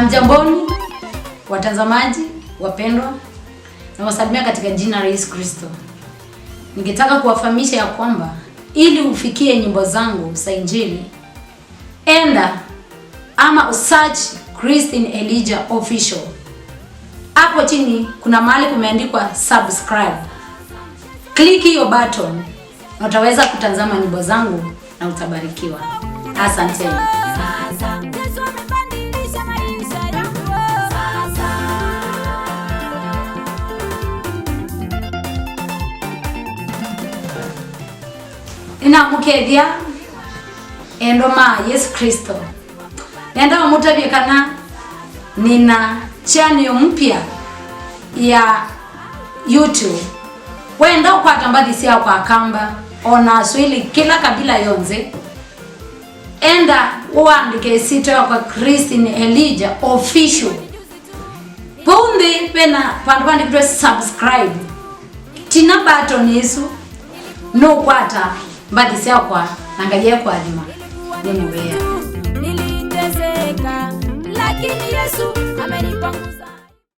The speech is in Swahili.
Hamjamboni watazamaji wapendwa, na wasalimia katika jina la Yesu Kristo. Ningetaka kuwafahamisha ya kwamba ili ufikie nyimbo zangu za Injili, enda ama usearch Christine Elijah Official. Hapo chini kuna mahali kumeandikwa subscribe. Click hiyo button na utaweza kutazama nyimbo zangu na utabarikiwa. Asante. Inamukedia endoma Yesu Kristo. Nenda mutabiekana nina channel mpya ya YouTube. Wenda ukwata mbadisia kwa kamba ona swili kila kabila yonze. Enda uandike sito kwa Christine Elijah Official. Punde pena pandipandi kutwe subscribe. Tina button Yesu no kwata mbadisia kwa nangalia kwa adima. Nimewea. Niliteseka lakini Yesu amenipanguza.